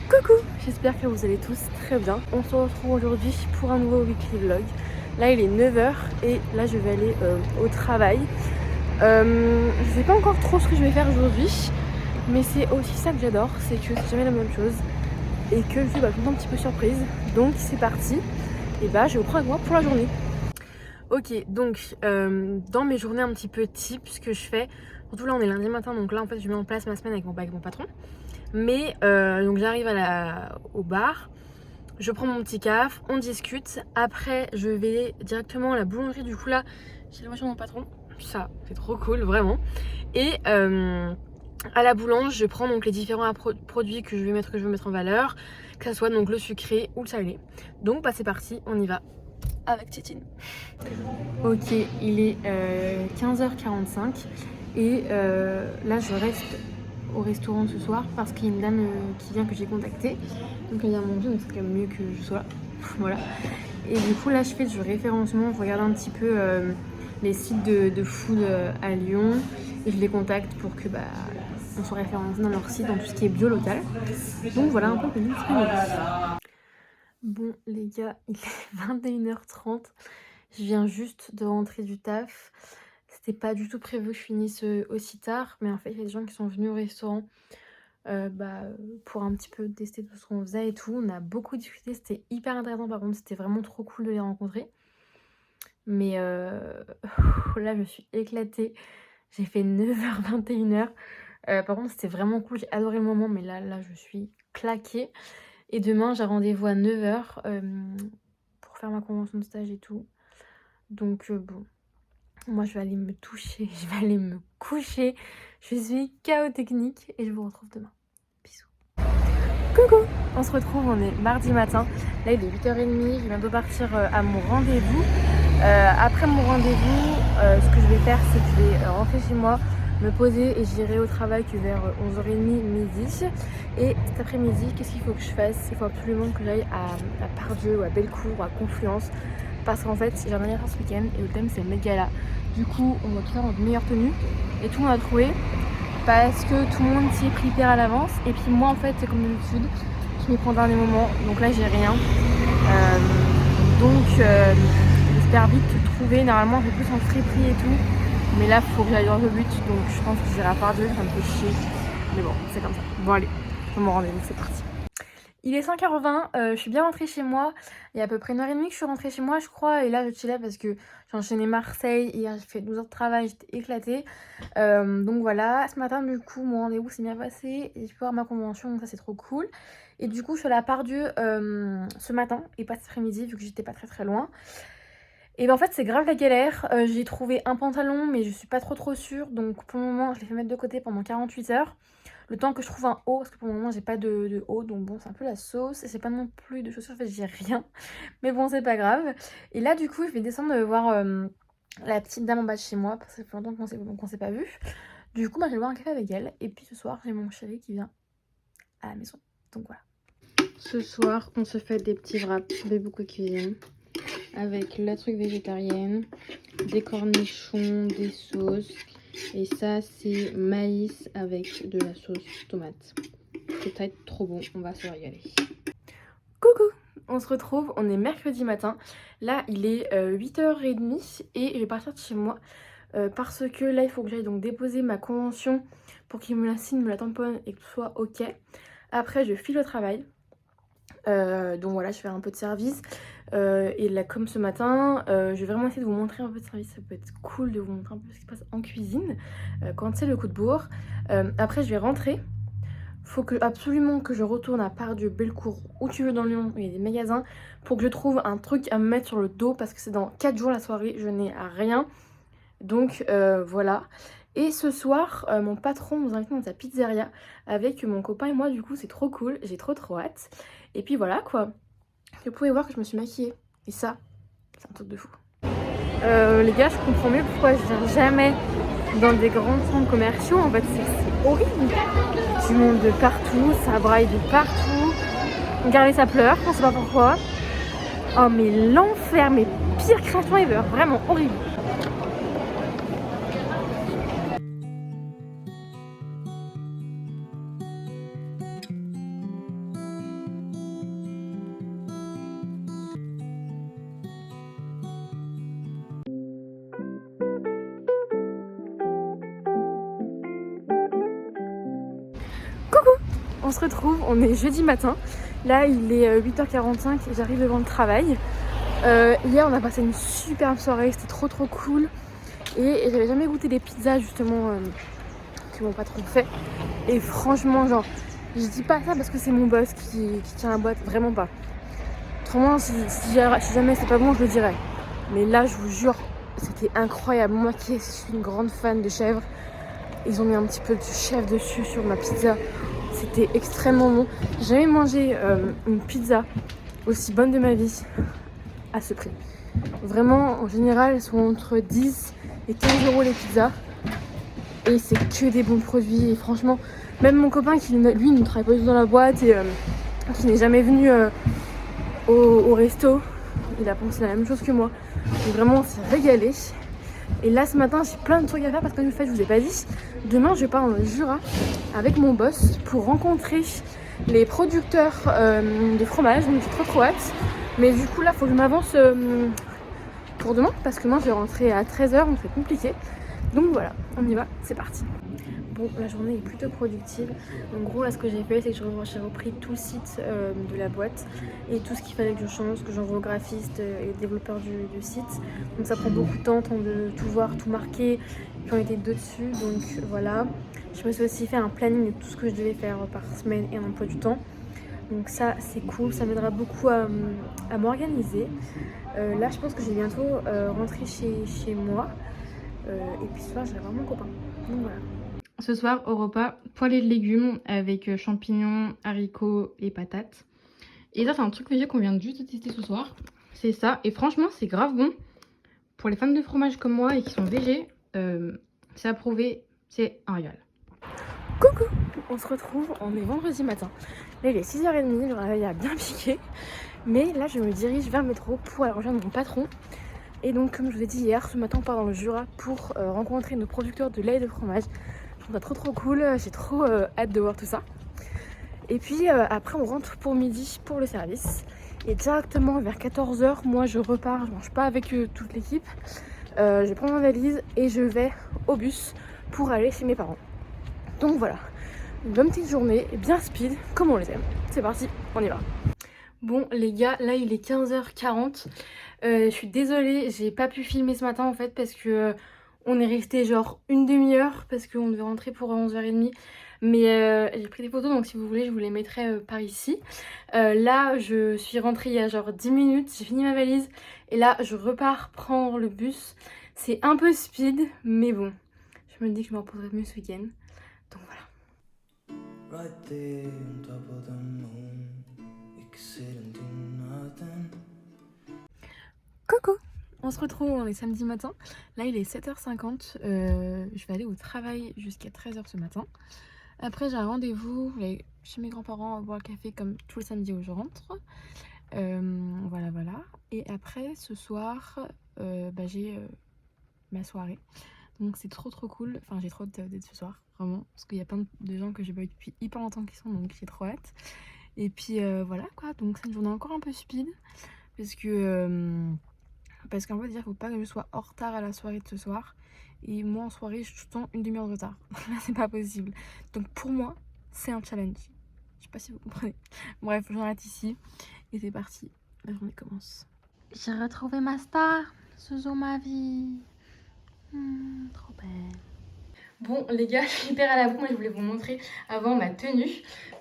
Coucou, j'espère que vous allez tous très bien. On se retrouve aujourd'hui pour un nouveau weekly vlog. Là il est 9h et là je vais aller au travail. Je sais pas encore trop ce que je vais faire aujourd'hui, mais c'est aussi ça que j'adore, c'est que c'est jamais la même chose et que je suis tout le temps un petit peu surprise. Donc c'est parti, et bah je vous prends avec moi pour la journée. Ok, donc dans mes journées un petit peu type, ce que je fais, surtout là on est lundi matin, donc là en fait je mets en place ma semaine avec mon patron. Mais donc j'arrive au bar, je prends mon petit caf, on discute. Après je vais directement à la boulangerie, du coup là j'ai la voiture de mon patron. Ça c'est trop cool vraiment. Et à la boulange je prends donc les différents produits que je veux mettre en valeur, que ce soit donc le sucré ou le salé. Donc bah c'est parti, on y va avec Tétine. Ok, il est 15h45 et là je reste au restaurant ce soir parce qu'il y a une dame qui vient que j'ai contactée, donc elle vient manger, donc c'est quand même mieux que je sois là. Voilà. Et du coup là je fais du référencement, je regarde un petit peu les sites de food à Lyon et je les contacte pour que on soit référencé dans leur site, dans tout ce qui est bio local. Donc voilà un peu le petit. Bon les gars, il est 21h30, je viens juste de rentrer du taf. C'était pas du tout prévu que je finisse aussi tard, mais en fait il y a des gens qui sont venus au restaurant pour un petit peu tester tout ce qu'on faisait et tout. On a beaucoup discuté, c'était hyper intéressant, par contre c'était vraiment trop cool de les rencontrer. Mais là je me suis éclatée, j'ai fait 9h 21h. Par contre c'était vraiment cool, j'ai adoré le moment, mais là je suis claquée. Et demain j'ai rendez-vous à 9h pour faire ma convention de stage et tout. Donc bon, moi je vais aller me toucher, je vais aller me coucher. Je suis KO technique et je vous retrouve demain. Bisous. Coucou, on se retrouve, on est mardi matin. Là il est 8h30, je vais bientôt partir à mon rendez-vous. Après mon rendez-vous, ce que je vais faire c'est que je vais rentrer chez moi, me poser et j'irai au travail que vers 11h30 midi. Et cet après-midi, qu'est-ce qu'il faut que je fasse? Il faut absolument que j'aille à Pardieu ou à Bellecour ou à Confluence. Parce qu'en fait j'ai un anniversaire ce week-end et le thème c'est le Met-Gala. Du coup on va faire notre meilleure tenue et tout le monde a trouvé parce que tout le monde s'y est pris hyper à l'avance. Et puis moi en fait c'est comme d'habitude, je m'y prends dans les moments, donc là j'ai rien. J'espère vite trouver. Normalement j'ai plus en friperie et tout, mais là faut que j'aille dans le but, donc je pense que j'irai à Pardieu, ça me fait chier. Mais bon c'est comme ça. Bon allez, je me rendez-vous, c'est parti. Il est 5h20, je suis bien rentrée chez moi. Il y a à peu près 1h30 que je suis rentrée chez moi, je crois. Et là, je chillais parce que j'ai enchaîné Marseille. Hier, j'ai fait 12 heures de travail, j'étais éclatée. Donc voilà, ce matin, du coup, mon rendez-vous s'est bien passé. Et je peux avoir ma convention, donc ça, c'est trop cool. Et du coup, je suis allée à Pardieu ce matin et pas cet après-midi, vu que j'étais pas très loin. Et ben en fait, c'est grave la galère. J'ai trouvé un pantalon, mais je suis pas trop sûre. Donc pour le moment, je l'ai fait mettre de côté pendant 48 heures. Le temps que je trouve un haut, parce que pour le moment j'ai pas de haut, donc bon c'est un peu la sauce. Et c'est pas non plus de chaussures, en fait j'ai rien. Mais bon c'est pas grave. Et là du coup je vais descendre voir la petite dame en bas de chez moi, parce que ça fait longtemps qu'on s'est pas vu. Du coup je vais boire un café avec elle. Et puis ce soir j'ai mon chéri qui vient à la maison. Donc voilà. Ce soir on se fait des petits wraps de beaucoup cuisine. Avec la truc végétarienne, des cornichons, des sauces. Et ça c'est maïs avec de la sauce tomate. C'est peut-être trop bon, on va se régaler. Coucou, on se retrouve, on est mercredi matin. Là il est 8h30 et je vais partir de chez moi. Parce que là il faut que j'aille donc déposer ma convention pour qu'il me la signe, me la tamponne et que tout soit ok. Après je file au travail. Donc voilà, je fais un peu de service. Et là comme ce matin, je vais vraiment essayer de vous montrer un peu de service. Ça peut être cool de vous montrer un peu ce qui se passe en cuisine quand c'est le coup de bourre. Après je vais rentrer. Faut absolument que je retourne à Pardieu, Bellecour, où tu veux dans Lyon, il y a des magasins, pour que je trouve un truc à me mettre sur le dos parce que c'est dans 4 jours la soirée, je n'ai rien. Donc voilà. Et ce soir, mon patron nous invite dans sa pizzeria avec mon copain et moi, du coup c'est trop cool, j'ai trop hâte. Et puis voilà quoi. Vous pouvez voir que je me suis maquillée. Et ça, c'est un truc de fou. Les gars, je comprends mieux pourquoi je viens jamais dans des grands centres commerciaux. En fait, c'est horrible. Du monde de partout, ça braille de partout. Regardez, ça pleure, on sait pas pourquoi. Oh mais l'enfer, mes pires créations ever, vraiment horrible. on se retrouve, on est jeudi matin. Là il est 8h45 et j'arrive devant le travail. Hier on a passé une superbe soirée, c'était trop cool. Et j'avais jamais goûté des pizzas justement que mon patron fait. Et franchement genre, je dis pas ça parce que c'est mon boss qui tient la boîte, vraiment pas. Autrement si jamais c'est pas bon je le dirais. Mais là je vous jure, c'était incroyable. Moi qui suis une grande fan de chèvre, ils ont mis un petit peu de chèvre dessus sur ma pizza. C'était extrêmement bon. J'ai jamais mangé une pizza aussi bonne de ma vie à ce prix. Vraiment, en général, elles sont entre 10 et 15 € les pizzas. Et c'est que des bons produits. Et franchement, même mon copain qui, lui, ne travaille pas du tout dans la boîte et qui n'est jamais venu au resto, il a pensé la même chose que moi. Donc vraiment, on s'est régalé. Et là, ce matin, j'ai plein de trucs à faire parce que en fait, je vous ai pas dit. Demain, je pars dans le Jura avec mon boss pour rencontrer les producteurs de fromage. Donc, j'ai trop hâte. Mais du coup, là, il faut que je m'avance pour demain parce que moi, je vais rentrer à 13h, donc c'est compliqué. Donc voilà, on y va, c'est parti. Bon, la journée est plutôt productive. En gros, là, ce que j'ai fait, c'est que j'ai repris tout le site de la boîte et tout ce qu'il fallait que je change, que j'envoie aux graphistes et aux développeurs du site. Donc ça prend beaucoup de temps de tout voir, tout marquer. J'en étais deux dessus, donc voilà. Je me suis aussi fait un planning de tout ce que je devais faire par semaine et un emploi du temps. Donc ça, c'est cool, ça m'aidera beaucoup à m'organiser. Là, je pense que je vais bientôt rentrer chez moi. Et puis ce soir, j'irai voir mon copain. Donc voilà. Ce soir, au repas, poêlée de légumes avec champignons, haricots et patates. Et ça, c'est un truc végé qu'on vient juste de tester ce soir. C'est ça. Et franchement, c'est grave bon. Pour les fans de fromage comme moi et qui sont végés, c'est approuvé. C'est un régal. Coucou! On se retrouve, on est vendredi matin. Là, il est 6h30, le réveil a bien piqué. Mais là, je me dirige vers le métro pour aller rejoindre mon patron. Et donc, comme je vous ai dit hier, ce matin, on part dans le Jura pour rencontrer nos producteurs de lait et de fromage. Je trouve ça trop cool, j'ai trop hâte de voir tout ça. Et puis après on rentre pour midi pour le service. Et directement vers 14h, moi je repars, je mange pas avec toute l'équipe. Je prends ma valise et je vais au bus pour aller chez mes parents. Donc voilà, une bonne petite journée, bien speed, comme on les aime. C'est parti, on y va. Bon les gars, là il est 15h40. Je suis désolée, j'ai pas pu filmer ce matin en fait parce que on est resté genre une demi-heure parce qu'on devait rentrer pour 11h30. Mais j'ai pris des photos, donc si vous voulez je vous les mettrai par ici. Là je suis rentrée il y a genre 10 minutes, j'ai fini ma valise. Et là je repars prendre le bus. C'est un peu speed, mais bon. Je me dis que je me reposerai mieux ce week-end. Donc voilà. Right there on top of the moon, you can sit and do nothing. Coucou! On se retrouve, on est samedi matin. Là il est 7h50. Je vais aller au travail jusqu'à 13h ce matin. Après j'ai un rendez-vous chez mes grands-parents boire le café comme tout le samedi où je rentre. Voilà. Et après ce soir j'ai ma soirée. Donc c'est trop cool. Enfin j'ai trop hâte d'être ce soir, vraiment. Parce qu'il y a plein de gens que j'ai pas eu depuis hyper longtemps qui sont, donc j'ai trop hâte. Et puis voilà quoi, donc c'est une journée encore un peu speed. Parce qu'en fait, il faut pas que je sois en retard à la soirée de ce soir. Et moi, en soirée, je suis tout le temps une demi-heure de retard. Là, c'est pas possible. Donc, pour moi, c'est un challenge. Je sais pas si vous comprenez. Bref, j'en rate ici. Et c'est parti. La journée commence. J'ai retrouvé ma star. Zozo ma vie. Trop belle. Bon, les gars, je suis hyper à la bourre. Moi, je voulais vous montrer avant ma tenue.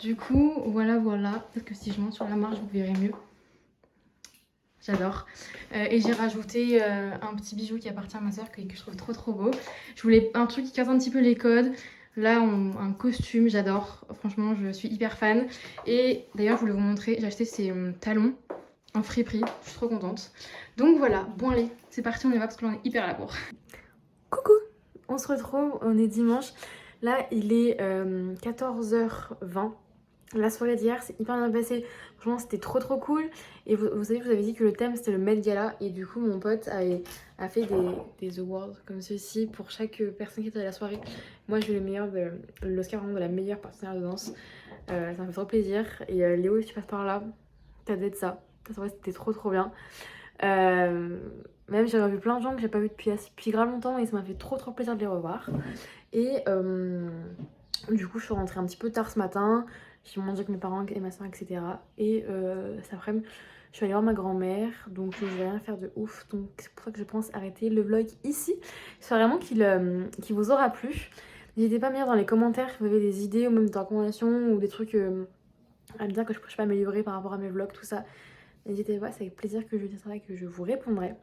Du coup, voilà. Peut-être que si je monte sur la marche, vous verrez mieux. J'adore. Et j'ai rajouté un petit bijou qui appartient à ma soeur que je trouve trop beau. Je voulais un truc qui casse un petit peu les codes. Là, un costume, j'adore. Franchement, je suis hyper fan. Et d'ailleurs, je voulais vous montrer, j'ai acheté ces talons en friperie. Je suis trop contente. Donc voilà, bon allez, c'est parti, on y va parce que là, on est hyper à la bourre. Coucou, on se retrouve, on est dimanche. Là, il est 14h20. La soirée d'hier c'est hyper bien passé, franchement c'était trop cool. Et vous savez, je vous avais dit que le thème c'était le Met Gala. Et du coup mon pote a fait des awards comme ceci pour chaque personne qui était à la soirée. Moi j'ai eu le meilleur l'Oscar vraiment de la meilleure partenaire de danse. Ça me fait trop plaisir. Et Léo, si tu passes par là, t'as d'être ça. Ta soirée c'était trop bien. Même j'ai revu plein de gens que j'ai pas vu depuis grave longtemps. Et ça m'a fait trop plaisir de les revoir. Et du coup je suis rentrée un petit peu tard ce matin. J'ai mangé avec mes parents et ma soeur, etc. Et cet après-midi, je suis allée voir ma grand-mère, donc je vais rien faire de ouf. Donc c'est pour ça que je pense arrêter le vlog ici. J'espère vraiment qu'il vous aura plu. N'hésitez pas à me dire dans les commentaires si vous avez des idées ou même des recommandations ou des trucs à me dire que je pourrais pas améliorer par rapport à mes vlogs, tout ça. N'hésitez pas, c'est avec plaisir que je dis ça et que je vous répondrai.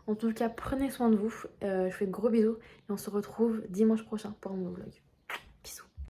En tout cas, prenez soin de vous. Je vous fais de gros bisous et on se retrouve dimanche prochain pour un nouveau vlog.